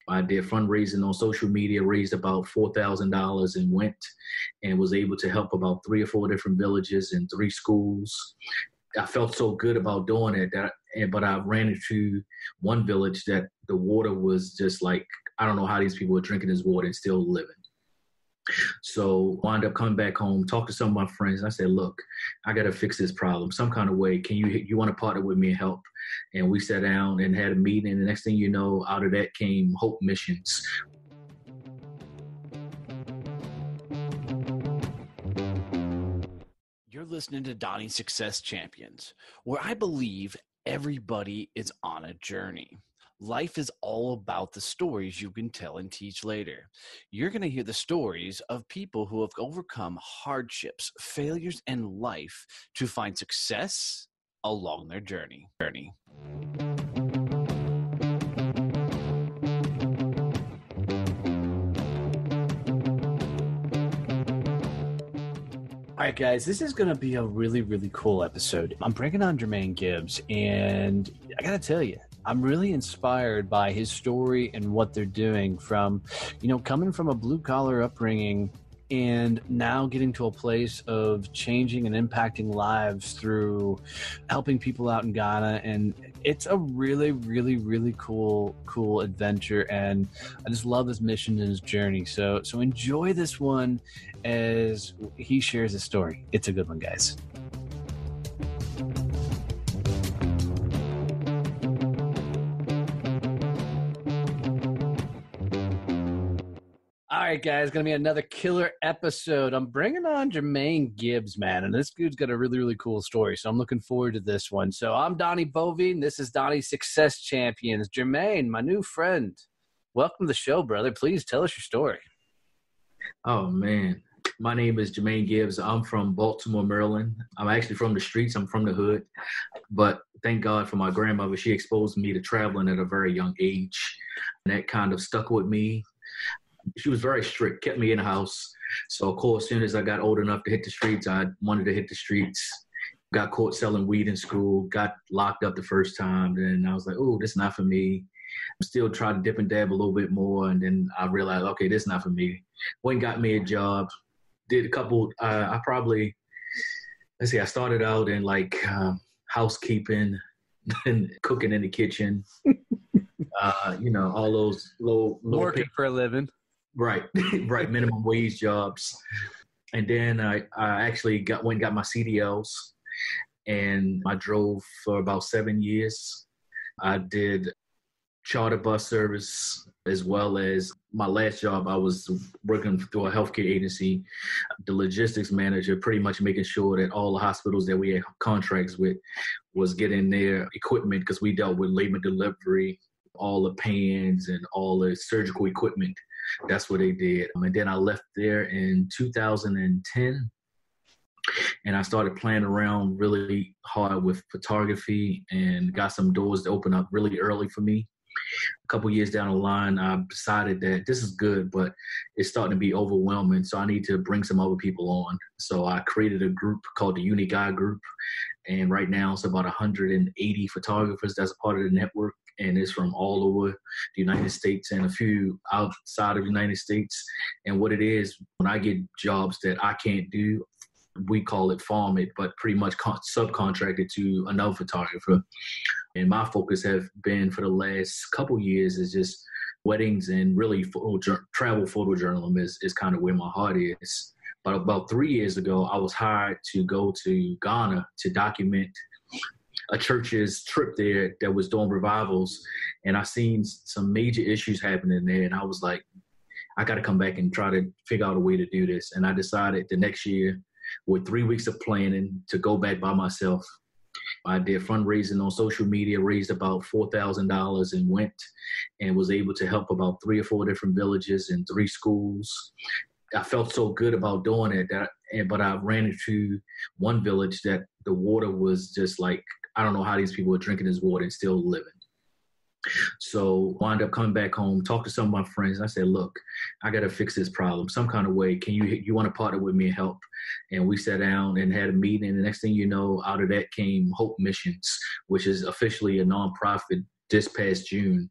I did fundraising on social media, raised about $4,000 and went and was able to help about 3 or 4 different villages and 3 schools. I felt so good about doing it but I ran into one village that the water was just like, I don't know how these people are drinking this water and still living. So wound up coming back home, talked to some of my friends, and I said, look, I got to fix this problem some kind of way. Can you want to partner with me and help? And we sat down and had a meeting, and the next thing you know, out of that came Hope Missions. You're listening to Donnie Success Champions, where I believe everybody is on a journey. Life is all about the stories you can tell and teach later. You're going to hear the stories of people who have overcome hardships, failures in life to find success along their journey. All right, guys, this is going to be a really, really cool episode. I'm bringing on Jermaine Gibbs, and I got to tell you, I'm really inspired by his story and what they're doing from, coming from a blue-collar upbringing and now getting to a place of changing and impacting lives through helping people out in Ghana. And it's a really, really, really cool adventure. And I just love his mission and his journey. So enjoy this one as he shares his story. It's a good one, guys. All right, guys, going to be another killer episode. I'm bringing on Jermaine Gibbs, man, and this dude's got a really, really cool story, so I'm looking forward to this one. So I'm Donnie Boivin. This is Donnie Success Champions. Jermaine, my new friend, welcome to the show, brother. Please tell us your story. Oh, man. My name is Jermaine Gibbs. I'm from Baltimore, Maryland. I'm actually from the streets. I'm from the hood. But thank God for my grandmother. She exposed me to traveling at a very young age, and that kind of stuck with me. She was very strict, kept me in the house. So, of course, as soon as I got old enough to hit the streets, I wanted to hit the streets. Got caught selling weed in school, got locked up the first time. Then I was like, oh, this is not for me. I'm still trying to dip and dab a little bit more. And then I realized, okay, this is not for me. Went and got me a job. Did a couple, I started out in housekeeping and cooking in the kitchen. All those low working for a living. Right, minimum wage jobs. And then I actually got my CDLs, and I drove for about 7 years. I did charter bus service, as well as my last job. I was working through a healthcare agency, the logistics manager, pretty much making sure that all the hospitals that we had contracts with was getting their equipment, because we dealt with labor delivery, all the pans and all the surgical equipment. That's what they did. And then I left there in 2010, and I started playing around really hard with photography and got some doors to open up really early for me. A couple years down the line, I decided that this is good, but it's starting to be overwhelming, so I need to bring some other people on. So I created a group called the Unique Eye Group, and right now it's about 180 photographers that's a part of the network, and it's from all over the United States and a few outside of the United States. And what it is, when I get jobs that I can't do, we call it farm it, but pretty much subcontracted to another photographer. And my focus have been for the last couple years is just weddings, and really travel photojournalism is kind of where my heart is. But about 3 years ago, I was hired to go to Ghana to document a church's trip there that was doing revivals. And I seen some major issues happening there. And I was like, I got to come back and try to figure out a way to do this. And I decided the next year, with 3 weeks of planning, to go back by myself. I did fundraising on social media, raised about $4,000 and went and was able to help about 3 or 4 different villages and 3 schools. I felt so good about doing it but I ran into one village that the water was just like, I don't know how these people are drinking this water and still living. So wound up coming back home, talked to some of my friends, and I said, look, I got to fix this problem some kind of way. Can you want to partner with me and help? And we sat down and had a meeting, and the next thing you know, out of that came Hope Missions, which is officially a nonprofit this past June.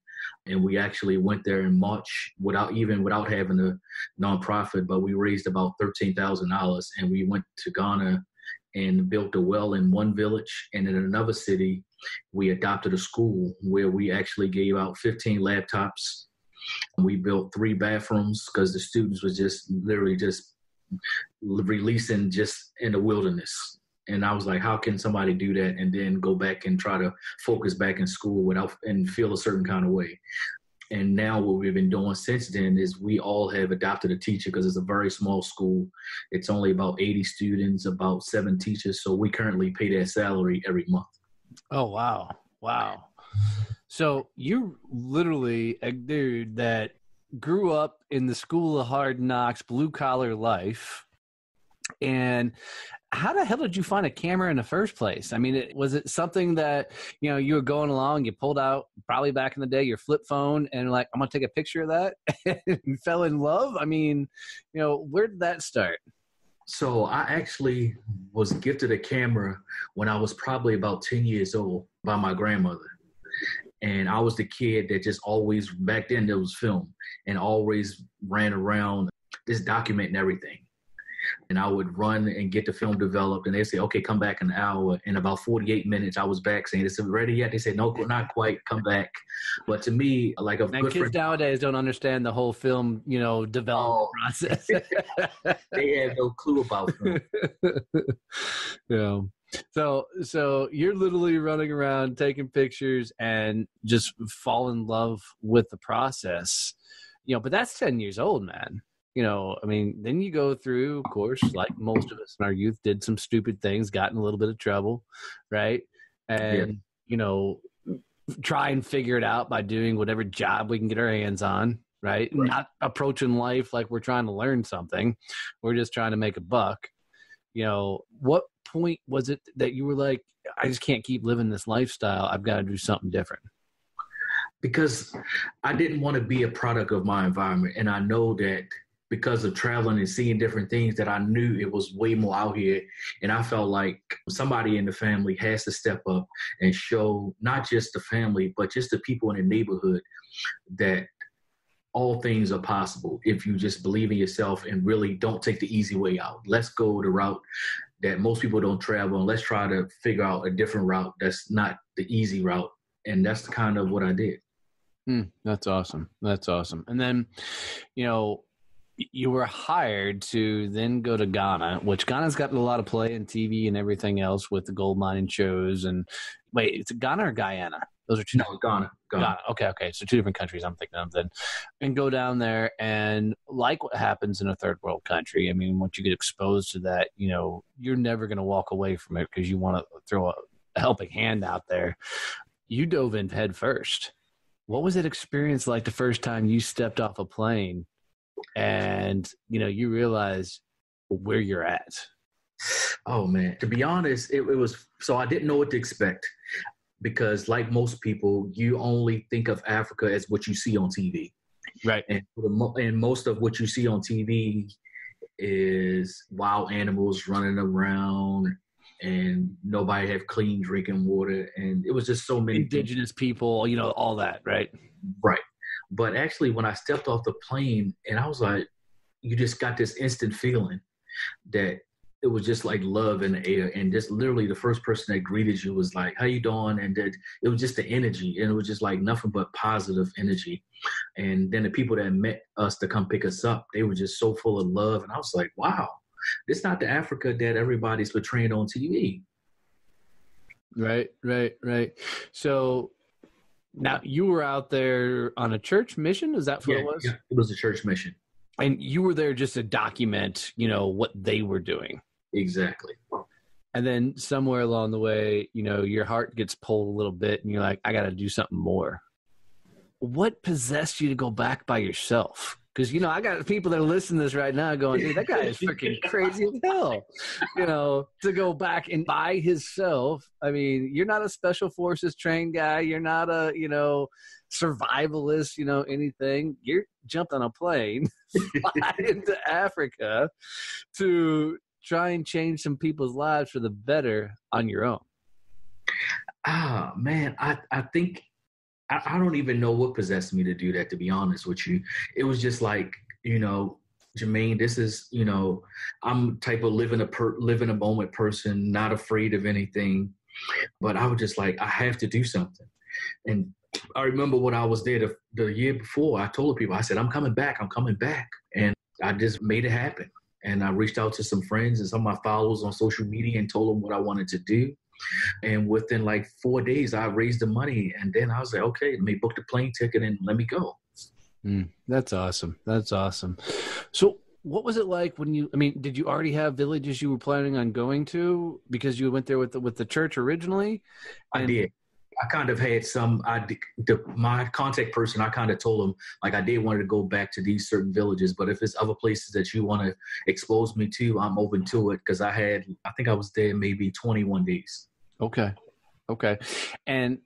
And we actually went there in March without having a nonprofit, but we raised about $13,000, and we went to Ghana and built a well in one village. And in another city, we adopted a school where we actually gave out 15 laptops. We built 3 bathrooms because the students was just literally just releasing just in the wilderness. And I was like, how can somebody do that and then go back and try to focus back in school without and feel a certain kind of way? And now what we've been doing since then is we all have adopted a teacher because it's a very small school. It's only about 80 students, about 7 teachers. So we currently pay their salary every month. Oh, wow. Wow. So you're literally a dude that grew up in the school of hard knocks, blue collar life. And how the hell did you find a camera in the first place? I mean, was it something that, you were going along, you pulled out probably back in the day, your flip phone and like, I'm going to take a picture of that and fell in love? I mean, where did that start? So I actually was gifted a camera when I was probably about 10 years old by my grandmother. And I was the kid that just always, back then there was film, and always ran around just documenting everything. And I would run and get the film developed, and they'd say, okay, come back in an hour. In about 48 minutes, I was back saying, is it ready yet? They said, no, not quite, come back. But to me, like a good kids friend, nowadays don't understand the whole film, development process. They had no clue about film. Yeah. So you're literally running around taking pictures and just fall in love with the process, but that's 10 years old, man. I mean, then you go through, of course, like most of us in our youth, did some stupid things, got in a little bit of trouble, right? And, try and figure it out by doing whatever job we can get our hands on, right? Not approaching life like we're trying to learn something. We're just trying to make a buck. What point was it that you were like, I just can't keep living this lifestyle. I've got to do something different? Because I didn't want to be a product of my environment. And I know that because of traveling and seeing different things, that I knew it was way more out here. And I felt like somebody in the family has to step up and show not just the family, but just the people in the neighborhood that all things are possible if you just believe in yourself and really don't take the easy way out. Let's go the route that most people don't travel, and let's try to figure out a different route that's not the easy route. And that's kind of what I did. That's awesome. That's awesome. And then, you were hired to then go to Ghana, which Ghana's gotten a lot of play in TV and everything else with the gold mining shows. And wait, it's Ghana or Guyana? Those are two. No, Ghana. Okay. So 2 different countries I'm thinking of then. And go down there, and like what happens in a third world country, I mean, once you get exposed to that, you're never going to walk away from it because you want to throw a helping hand out there. You dove in head first. What was that experience like the first time you stepped off a plane and, you realize where you're at? Oh, man. To be honest, it was, so I didn't know what to expect because like most people, you only think of Africa as what you see on TV. Right. And most of what you see on TV is wild animals running around and nobody have clean drinking water. And it was just so many indigenous people, all that. Right. Right. But actually, when I stepped off the plane, and I was like, you just got this instant feeling that it was just like love in the air. And just literally the first person that greeted you was like, how you doing? And that it was just the energy. And it was just like nothing but positive energy. And then the people that met us to come pick us up, they were just so full of love. And I was like, wow, this is not the Africa that everybody's portraying on TV. Right. So now you were out there on a church mission. Is that what it was? Yeah, it was a church mission. And you were there just to document, what they were doing. Exactly. And then somewhere along the way, your heart gets pulled a little bit and you're like, I got to do something more. What possessed you to go back by yourself? Because, I got people that are listening to this right now going, dude, that guy is freaking crazy as hell. To go back and by himself. I mean, you're not a special forces trained guy. You're not a, survivalist, anything. You're jumped on a plane, fly into Africa to try and change some people's lives for the better on your own. Man, I think I don't even know what possessed me to do that, to be honest with you. It was just like, Jermaine, this is, I'm type of live in a moment person, not afraid of anything. But I was just like, I have to do something. And I remember when I was there the year before, I told people, I said, I'm coming back. And I just made it happen. And I reached out to some friends and some of my followers on social media and told them what I wanted to do. And within like 4 days, I raised the money. And then I was like, okay, let me book the plane ticket and let me go. That's awesome. That's awesome. So what was it like did you already have villages you were planning on going to because you went there with the church originally? I did. I kind of had my contact person, I kind of told him, like, I did want to go back to these certain villages, but if there's other places that you want to expose me to, I'm open to it. Because I think I was there maybe 21 days. Okay. And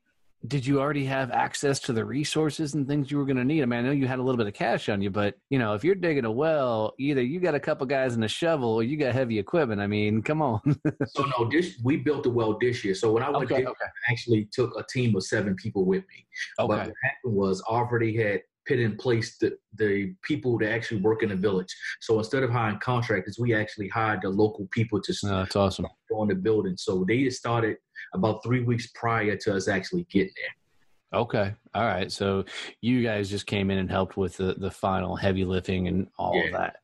did you already have access to the resources and things you were going to need? I mean, I know you had a little bit of cash on you, but, if you're digging a well, either you got a couple guys in a shovel or you got heavy equipment. I mean, come on. So, no, we built the well this year. So when I went there, I actually took a team of 7 people with me. Okay. But what happened was I already had put in place the people that actually work in the village. So instead of hiring contractors, we actually hired the local people to that's awesome. Go in the building. So they started about 3 weeks prior to us actually getting there. Okay. All right. So you guys just came in and helped with the final heavy lifting and all of that.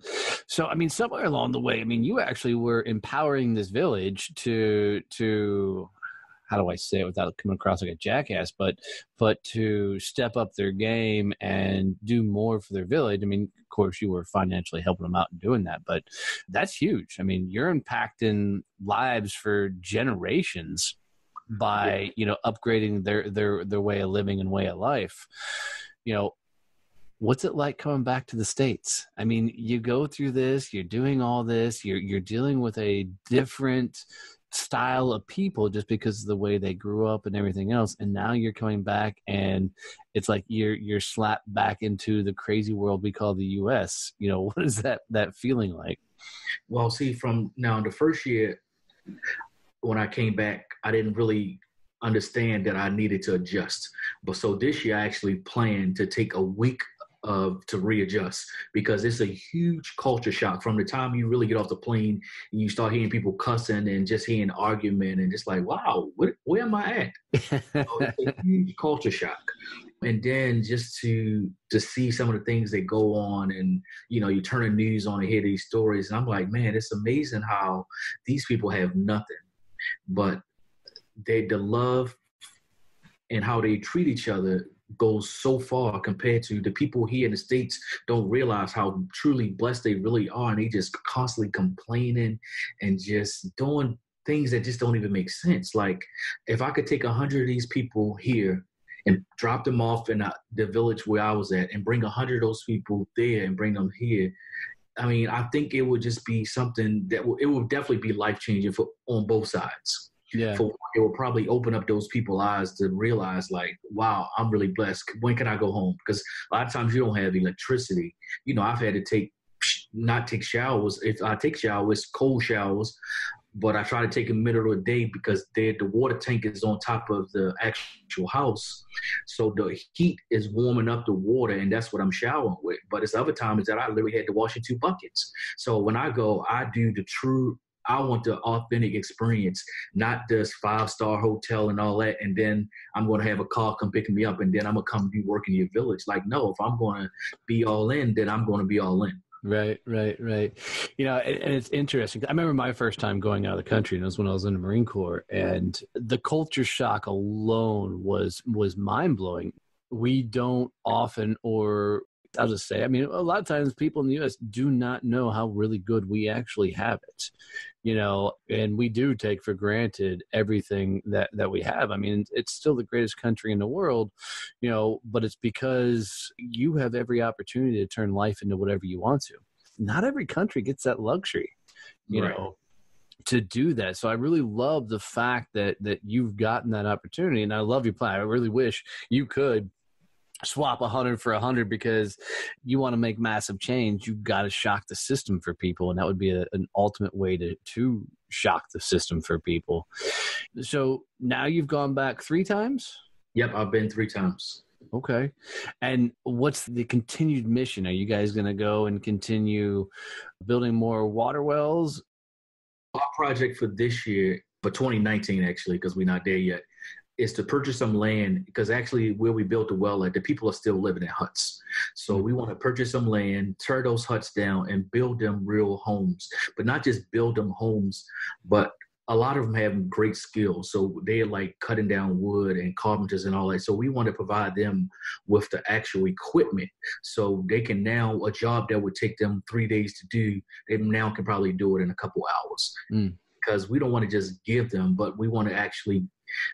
So, I mean, somewhere along the way, I mean, you actually were empowering this village to how do I say it without coming across like a jackass, but to step up their game and do more for their village. I mean, of course, you were financially helping them out and doing that, but that's huge. I mean, you're impacting lives for generations by, upgrading their way of living and way of life. What's it like coming back to the States? I mean, you go through this, you're doing all this, you're dealing with a different style of people just because of the way they grew up and everything else, and now you're coming back and it's like you're slapped back into the crazy world we call the US. What is that feeling like? Well, see, from now the first year when I came back, I didn't really understand that I needed to adjust. But so this year I actually planned to take a week to readjust, because it's a huge culture shock from the time you really get off the plane and you start hearing people cussing and just hearing argument and just like, wow, where am I at? So it's a huge culture shock. And then just to see some of the things that go on, and you turn the news on and hear these stories, and I'm like, man, it's amazing how these people have nothing, but the love and how they treat each other goes so far compared to the people here in the States. Don't realize how truly blessed they really are, and they just constantly complaining and just doing things that just don't even make sense. Like, if I could take 100 of these people here and drop them off in the village where I was at and bring 100 of those people there and bring them here, I mean, I think it would just be something that it would definitely be life-changing on both sides. Yeah. For it will probably open up those people's eyes to realize, like, wow, I'm really blessed. When can I go home? Because a lot of times you don't have electricity. I've had to not take showers. If I take showers, cold showers, but I try to take in the middle of the day because the water tank is on top of the actual house. So the heat is warming up the water, and that's what I'm showering with. But it's other times that I literally had to wash in 2 buckets. So when I go, I do I want the authentic experience, not this 5-star hotel and all that. And then I'm going to have a car come pick me up, and then I'm going to come be working in your village. Like, no, if I'm going to be all in, then I'm going to be all in. Right. And it's interesting. I remember my first time going out of the country, and it was when I was in the Marine Corps, and the culture shock alone was mind-blowing. We don't often, or I'll just say, I mean, a lot of times people in the U.S. do not know how really good we actually have it, and we do take for granted everything that we have. I mean, it's still the greatest country in the world, but it's because you have every opportunity to turn life into whatever you want to. Not every country gets that luxury, to do that. So I really love the fact that you've gotten that opportunity, and I love your plan. I really wish you could swap 100 for 100, because you want to make massive change. You've got to shock the system for people, and that would be an ultimate way to shock the system for people. So now you've gone back 3 times? Yep, I've been 3 times. Okay. And what's the continued mission? Are you guys going to go and continue building more water wells? Our project for this year, for 2019 actually, because we're not there yet, is to purchase some land, because actually where we built the well at, the people are still living in huts. So we want to purchase some land, tear those huts down, and build them real homes. But not just build them homes, but a lot of them have great skills. So they're like cutting down wood and carpenters and all that. So we want to provide them with the actual equipment. So they can now, a job that would take them 3 days to do, they now can probably do it in a couple hours. Because we don't want to just give them, but we want to actually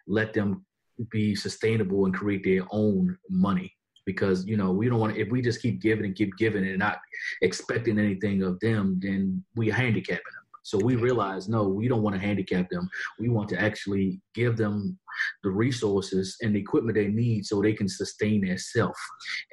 let them be sustainable and create their own money. Because, we don't want to, if we just keep giving and not expecting anything of them, then we're handicapping them. So we realize, no, we don't want to handicap them. We want to actually give them the resources and the equipment they need so they can sustain themselves.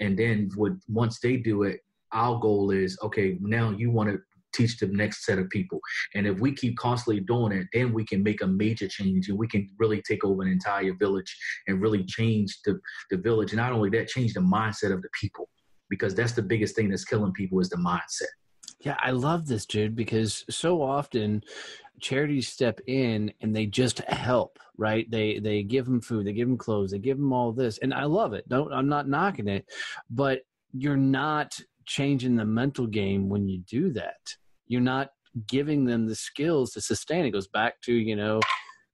And then once they do it, our goal is, okay, now you want to teach the next set of people. And if we keep constantly doing it, then we can make a major change, and we can really take over an entire village and really change the village. And not only that, change the mindset of the people, because that's the biggest thing that's killing people is the mindset. Yeah, I love this, Jude, because so often charities step in and they just help, right? They give them food, they give them clothes, they give them all this. And I love it. I'm not knocking it, but you're not changing the mental game when you do that. You're not giving them the skills to sustain. It goes back to,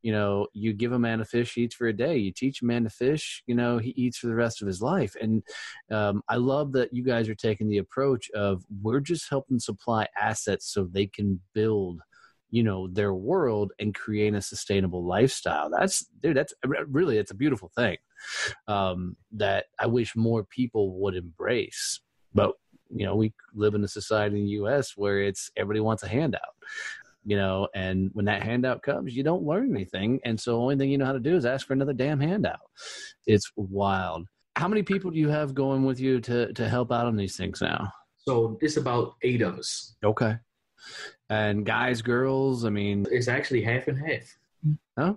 you give a man a fish, he eats for a day. You teach a man to fish, he eats for the rest of his life. And I love that you guys are taking the approach of, we're just helping supply assets so they can build, their world and create a sustainable lifestyle. That's a beautiful thing that I wish more people would embrace. But, we live in a society in the U.S. where everybody wants a handout. And when that handout comes, you don't learn anything. And so the only thing you know how to do is ask for another damn handout. It's wild. How many people do you have going with you to help out on these things now? So it's about 8 of us. Okay. And guys, girls, it's actually half and half. Oh,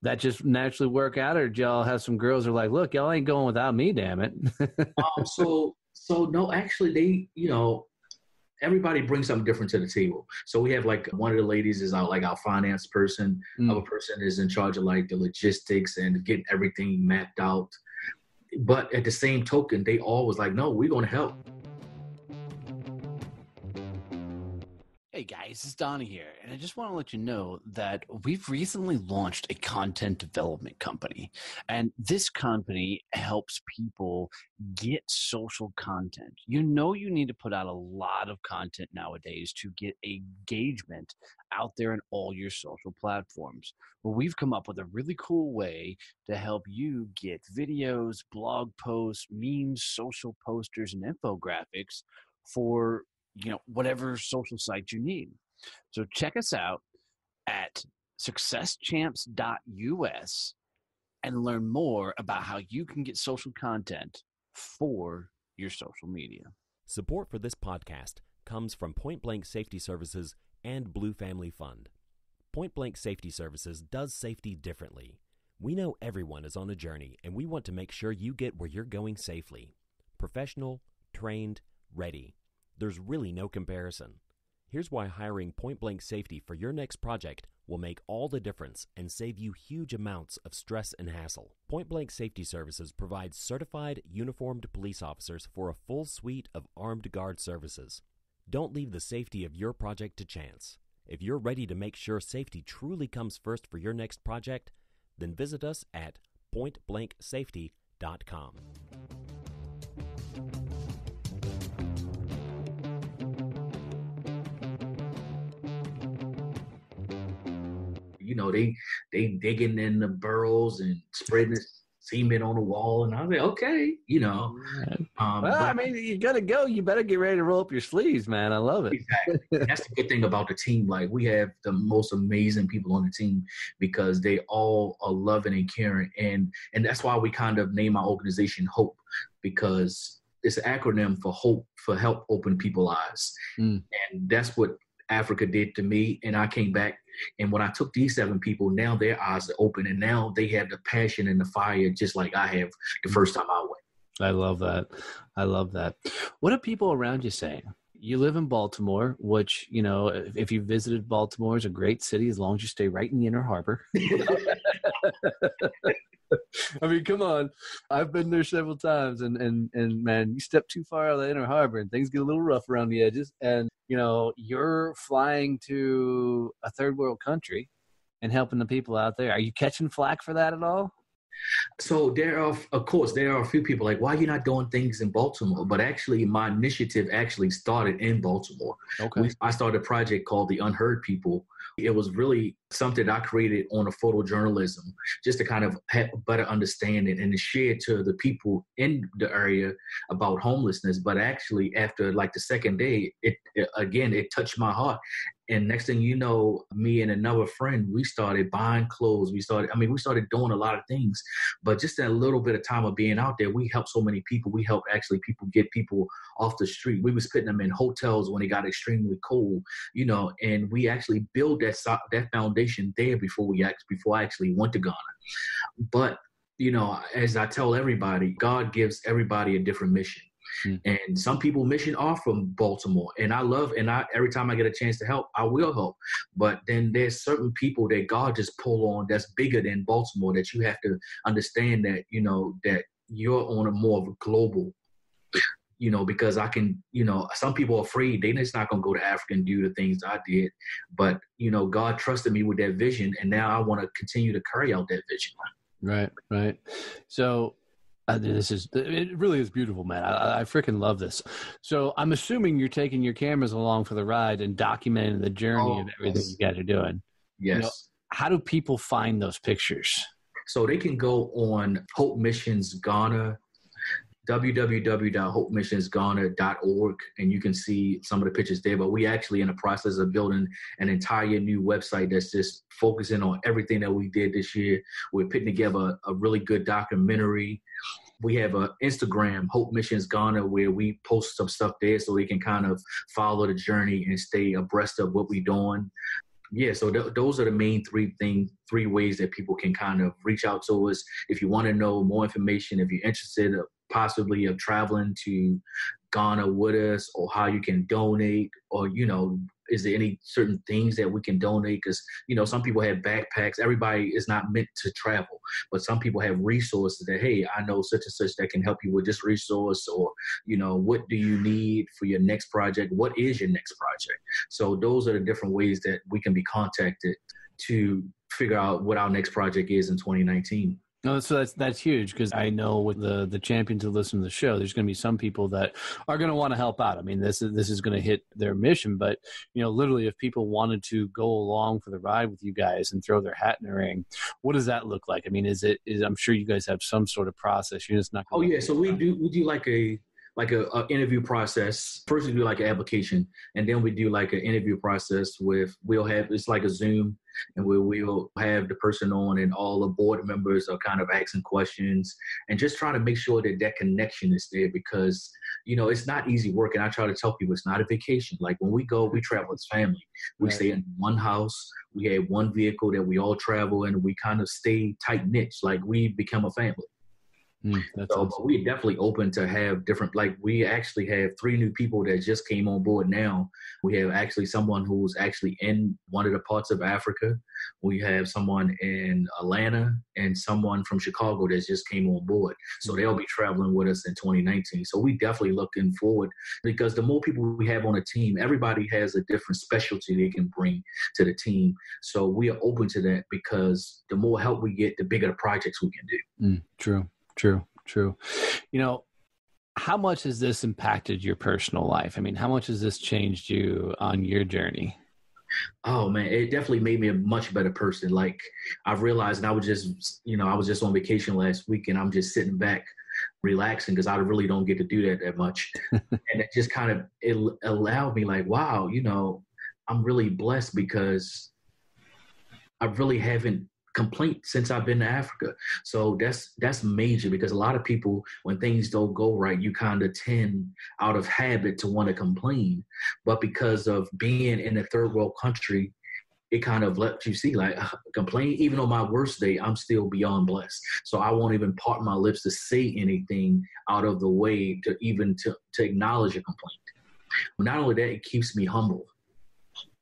that just naturally work out, or do y'all have some girls who are like, look, y'all ain't going without me, damn it. So no, actually everybody brings something different to the table. So we have one of the ladies is our finance person. Other person is in charge of the logistics and getting everything mapped out. But at the same token, they always no, we're going to help. Hey guys, it's Donnie here, and I just want to let you know that we've recently launched a content development company, and this company helps people get social content. You need to put out a lot of content nowadays to get engagement out there in all your social platforms. Well, we've come up with a really cool way to help you get videos, blog posts, memes, social posters, and infographics for whatever social site you need. So check us out at successchamps.us and learn more about how you can get social content for your social media. Support for this podcast comes from Point Blank Safety Services and Blue Family Fund. Point Blank Safety Services does safety differently. We know everyone is on a journey, and we want to make sure you get where you're going safely. Professional, trained, ready. There's really no comparison. Here's why hiring Point Blank Safety for your next project will make all the difference and save you huge amounts of stress and hassle. Point Blank Safety Services provides certified, uniformed police officers for a full suite of armed guard services. Don't leave the safety of your project to chance. If you're ready to make sure safety truly comes first for your next project, then visit us at pointblanksafety.com. They digging in the burrows and spreading cement on the wall, and I was like, okay, Well, you gotta go. You better get ready to roll up your sleeves, man. I love it. Exactly. That's the good thing about the team. We have the most amazing people on the team because they all are loving and caring, and that's why we kind of name our organization Hope, because it's an acronym for hope, for help open people's eyes. And that's what Africa did to me. And I came back, and when I took these 7 people, now their eyes are open, and now they have the passion and the fire just like I have the first time I went. I love that. I love that. What are people around you saying? You live in Baltimore, which, you know, if you visited Baltimore, is a great city as long as you stay right in the Inner Harbor. I mean, come on. I've been there several times, and man, you step too far out of the Inner Harbor and things get a little rough around the edges. And, you know, you're flying to a third world country and helping the people out there. Are you catching flack for that at all? So there are a few people like, why are you not doing things in Baltimore? But actually, my initiative actually started in Baltimore. Okay. I started a project called the Unheard People. It was really something I created on a photojournalism, just to kind of have a better understanding and to share to the people in the area about homelessness. But actually, after like the second day, it touched my heart. And next thing you know, me and another friend, we started buying clothes. We started doing a lot of things. But just in a little bit of time of being out there, we helped so many people. We helped actually people get people off the street. We was putting them in hotels when it got extremely cold, you know, and we actually built that foundation there before I actually went to Ghana. But, you know, as I tell everybody, God gives everybody a different mission. And some people mission are from Baltimore, and every time I get a chance to help, I will help. But then there's certain people that God just pull on that's bigger than Baltimore, that you have to understand that, you know, that you're on a more of a global, you know, because I can, you know, some people are afraid they're just not going to go to Africa and do the things I did. But, you know, God trusted me with that vision, and now I want to continue to carry out that vision. Right. So it really is beautiful, man. I freaking love this. So I'm assuming you're taking your cameras along for the ride and documenting the journey of everything you guys are doing. Yes. You know, how do people find those pictures? So they can go on Hope Missions Ghana, www.hopemissionsghana.org, and you can see some of the pictures there. But we actually in the process of building an entire new website that's just focusing on everything that we did this year. We're putting together a really good documentary. We have an Instagram, Hope Missions Ghana, where we post some stuff there so they can kind of follow the journey and stay abreast of what we're doing. Yeah, so those are the main three ways that people can kind of reach out to us. If you want to know more information, if you're interested possibly of traveling to Ghana with us, or how you can donate, or, you know, is there any certain things that we can donate? Because, you know, some people have backpacks. Everybody is not meant to travel, but some people have resources that, hey, I know such and such that can help you with this resource, or, you know, what do you need for your next project? What is your next project? So those are the different ways that we can be contacted to figure out what our next project is in 2019. No, so that's huge, because I know with the champions who listen to the show, there's going to be some people that are going to want to help out. I mean, this is going to hit their mission, but, you know, literally, if people wanted to go along for the ride with you guys and throw their hat in the ring, what does that look like? I mean, I'm sure you guys have some sort of process. You're just not. Oh yeah, so we do like a interview process. First we do like an application, and then we do like an interview process it's like a Zoom, and we'll have the person on, and all the board members are kind of asking questions and just trying to make sure that connection is there, because, you know, it's not easy work. And I try to tell people it's not a vacation. Like when we go, we travel as family. We stay in one house. We have one vehicle that we all travel in. We kind of stay tight knit, like we become a family. But we're definitely open to have different, like we actually have 3 new people that just came on board now. We have actually someone who's actually in one of the parts of Africa. We have someone in Atlanta and someone from Chicago that just came on board. So they'll be traveling with us in 2019. So we definitely looking forward, because the more people we have on a team, everybody has a different specialty they can bring to the team. So we are open to that, because the more help we get, the bigger the projects we can do. True. You know, how much has this impacted your personal life? I mean, how much has this changed you on your journey? Oh man, it definitely made me a much better person. Like I've realized, and I was just on vacation last week, and I'm just sitting back relaxing, because I really don't get to do that much. And it just kind of, it allowed me like, wow, you know, I'm really blessed, because I really haven't complaint since I've been to Africa. So that's major, because a lot of people, when things don't go right, you kind of tend out of habit to want to complain. But because of being in a third world country, it kind of lets you see, like, complain, even on my worst day, I'm still beyond blessed. So I won't even part my lips to say anything out of the way to even to acknowledge a complaint. Not only that, it keeps me humble.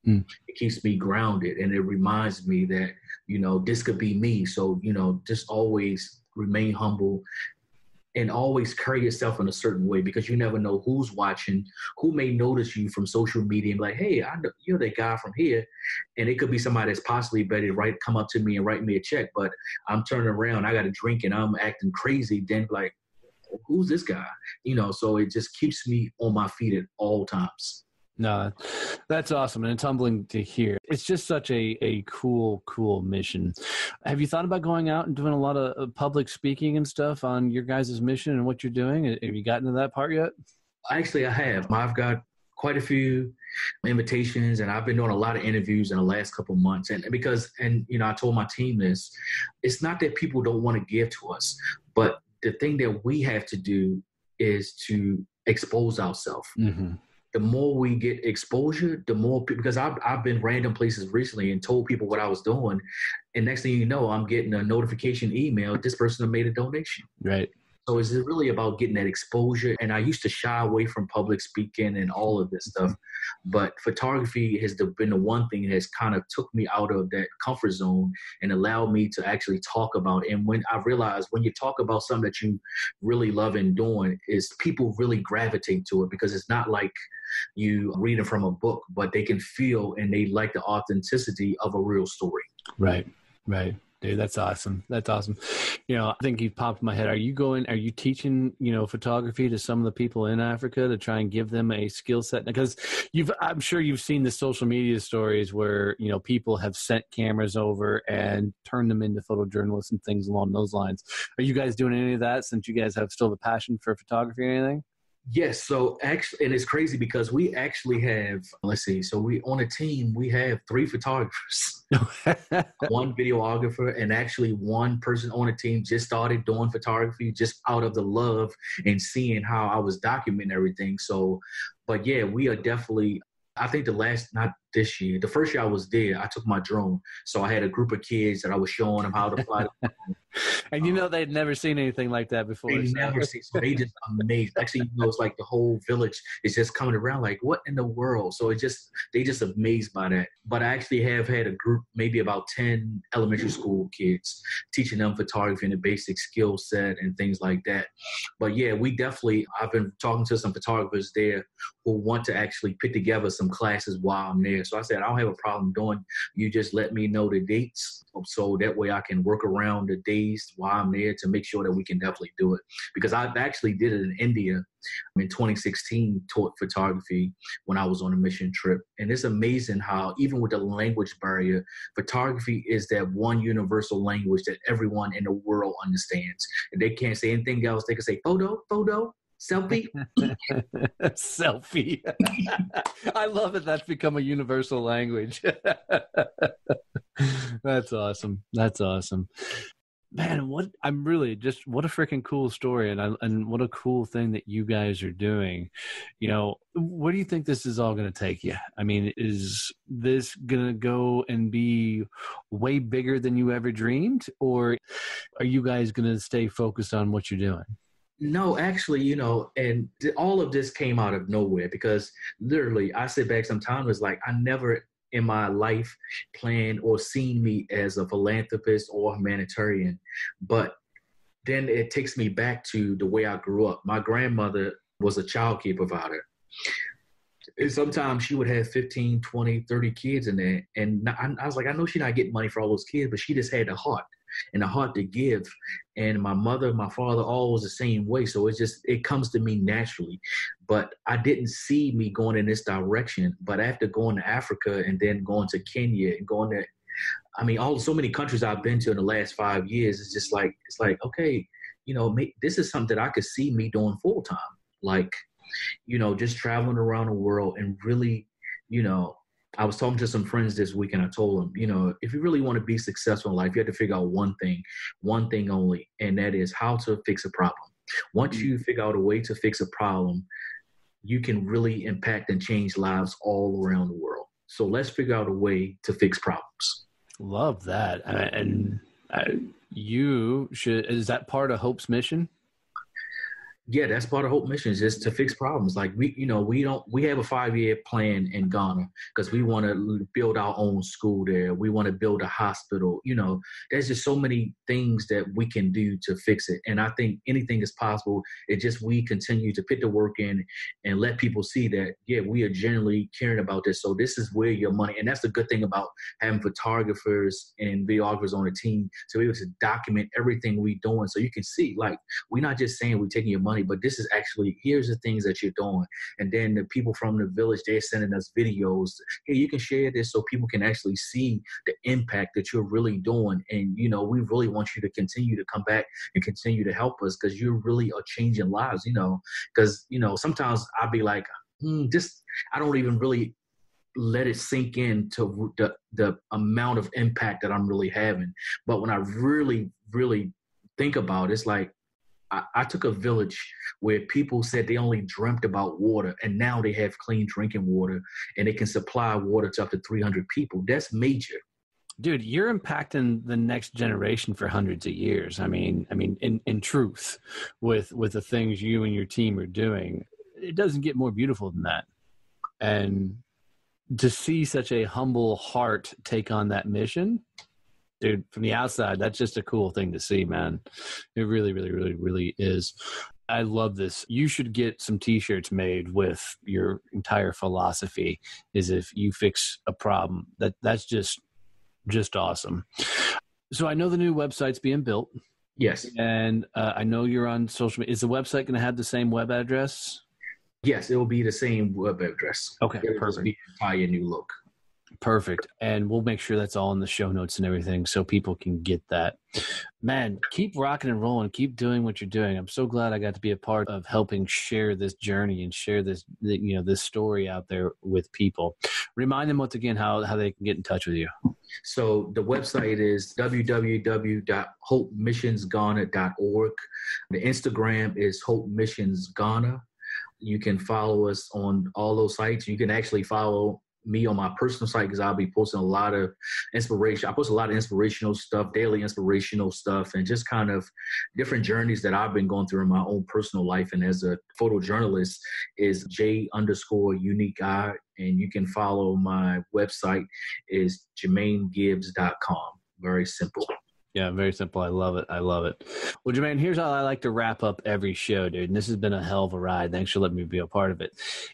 It keeps me grounded, and it reminds me that, this could be me. So, just always remain humble and always carry yourself in a certain way, because you never know who's watching, who may notice you from social media and be like, hey, I know you're that guy from here. And it could be somebody that's possibly better to come up to me and write me a check, but I'm turning around, I got a drink and I'm acting crazy. Then like, who's this guy? So it just keeps me on my feet at all times. No, that's awesome. And it's humbling to hear. It's just such a cool mission. Have you thought about going out and doing a lot of public speaking and stuff on your guys' mission and what you're doing? Have you gotten to that part yet? Actually, I have. I've got quite a few invitations, and I've been doing a lot of interviews in the last couple of months. And I told my team this, it's not that people don't want to give to us, but the thing that we have to do is to expose ourselves. Mm-hmm. The more we get exposure, the more people, because I've been random places recently and told people what I was doing. And next thing you know, I'm getting a notification email, this person made a donation. Right. So it's really about getting that exposure. And I used to shy away from public speaking and all of this stuff. But photography has been the one thing that has kind of took me out of that comfort zone and allowed me to actually talk about it. And when I realized when you talk about something that you really love and doing, is people really gravitate to it, because it's not like you reading from a book, but they can feel and they like the authenticity of a real story. Right. Dude, that's awesome. I think you popped in my head. Are you teaching, photography to some of the people in Africa to try and give them a skill set? Because I'm sure you've seen the social media stories where, people have sent cameras over and turned them into photojournalists and things along those lines. Are you guys doing any of that, since you guys have still the passion for photography or anything? Yes. So actually, and it's crazy because we actually have, we on a team, we have 3 photographers, 1 videographer, and actually one person on the team just started doing photography just out of the love and seeing how I was documenting everything. So, but yeah, we are definitely, I think not this year, the first year I was there, I took my drone. So I had a group of kids that I was showing them how to fly the drone. And they'd never seen anything like that before. So they just amazed. Actually, it's like the whole village is just coming around like, what in the world? So they just amazed by that. But I actually have had a group, maybe about 10 elementary school kids, teaching them photography and the basic skill set and things like that. But yeah, I've been talking to some photographers there who want to actually put together some classes while I'm there. So I said, I don't have a problem doing, you just let me know the dates, so that way I can work around the days while I'm there to make sure that we can definitely do it. Because I've actually did it in India in 2016, taught photography when I was on a mission trip. And it's amazing how even with the language barrier, photography is that one universal language that everyone in the world understands. And they can't say anything else. They can say photo, selfie. Selfie. I love it. That's become a universal language. That's awesome. Man, what a freaking cool story, and what a cool thing that you guys are doing. Where do you think this is all going to take you? I mean, is this going to go and be way bigger than you ever dreamed, or are you guys going to stay focused on what you're doing? No, actually, and all of this came out of nowhere, because literally I sit back sometimes, it's like I never in my life planned or seen me as a philanthropist or humanitarian. But then it takes me back to the way I grew up. My grandmother was a child care provider. And sometimes she would have 15, 20, 30 kids in there. And I was like, I know she's not getting money for all those kids, but she just had a heart and a heart to give. And my mother, my father, all was the same way. So it comes to me naturally. But I didn't see me going in this direction. But after going to Africa and then going to Kenya and going to, so many countries I've been to in the last 5 years, it's like, okay, this is something that I could see me doing full time. Like, just traveling around the world and really, I was talking to some friends this week and I told them, if you really want to be successful in life, you have to figure out one thing only, and that is how to fix a problem. Once you figure out a way to fix a problem, you can really impact and change lives all around the world. So let's figure out a way to fix problems. Love that. Is that part of Hope's mission? Yeah, that's part of Hope Missions, is to fix problems. Like we have a 5-year plan in Ghana because we want to build our own school there. We want to build a hospital. There's just so many things that we can do to fix it. And I think anything is possible. It's just we continue to put the work in and let people see that, yeah, we are genuinely caring about this. So this is where your money, and that's the good thing about having photographers and videographers on the team to be able to document everything we're doing. So you can see, like, we're not just saying we're taking your money, but this is actually, here's the things that you're doing. And then the people from the village, they're sending us videos. Hey, you can share this so people can actually see the impact that you're really doing. And, we really want you to continue to come back and continue to help us because you really are changing lives, because, sometimes I'll be like, I don't even really let it sink into the amount of impact that I'm really having. But when I really, really think about it, it's like, I took a village where people said they only dreamt about water, and now they have clean drinking water, and they can supply water to up to 300 people. That's major. Dude, you're impacting the next generation for hundreds of years. I mean, in truth, with the things you and your team are doing, it doesn't get more beautiful than that. And to see such a humble heart take on that mission, dude, from the outside, that's just a cool thing to see, man. It really, really, really, really is. I love this. You should get some T-shirts made with your entire philosophy is if you fix a problem. That's just awesome. So I know the new website's being built. Yes. And I know you're on social media. Is the website going to have the same web address? Yes, it will be the same web address. Okay, it'll perfect. Be an entire new look. Perfect. And we'll make sure that's all in the show notes and everything so people can get that. Man, keep rocking and rolling. Keep doing what you're doing. I'm so glad I got to be a part of helping share this journey and share this, this story out there with people. Remind them once again how they can get in touch with you. So the website is www.hopemissionsghana.org. The Instagram is Hope Missions Ghana. You can follow us on all those sites. You can actually follow me on my personal site because I'll be posting a lot of inspiration. I post a lot of inspirational stuff, daily inspirational stuff, and just kind of different journeys that I've been going through in my own personal life. And as a photojournalist is J_unique_eye. And you can follow my website is JermaineGibbs.com. Very simple. Yeah, very simple. I love it. Well, Jermaine, here's how I like to wrap up every show, dude. And this has been a hell of a ride. Thanks for letting me be a part of it.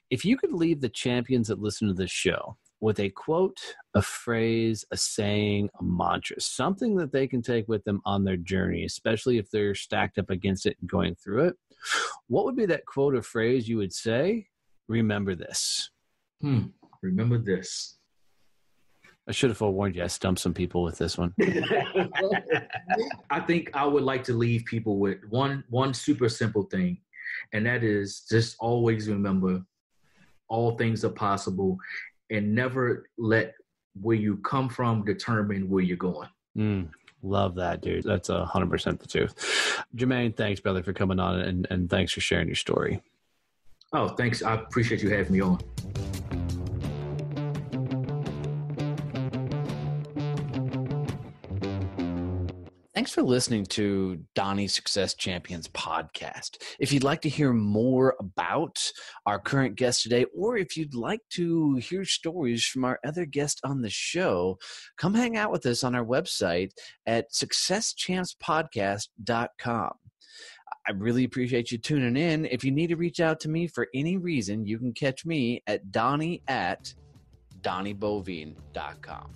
If you could leave the champions that listen to this show with a quote, a phrase, a saying, a mantra, something that they can take with them on their journey, especially if they're stacked up against it and going through it, what would be that quote or phrase you would say? Remember this. Remember this. I should have forewarned you. I stumped some people with this one. I think I would like to leave people with one super simple thing, and that is just always remember all things are possible and never let where you come from determine where you're going. Love that, dude. That's 100% the truth. Jermaine, thanks, brother, for coming on, and thanks for sharing your story. Oh, thanks. I appreciate you having me on. Thanks for listening to Donnie Success Champions podcast. If you'd like to hear more about our current guest today, or if you'd like to hear stories from our other guests on the show, come hang out with us on our website at successchampspodcast.com. I really appreciate you tuning in. If you need to reach out to me for any reason, you can catch me at Donnie@DonnieBoivin.com.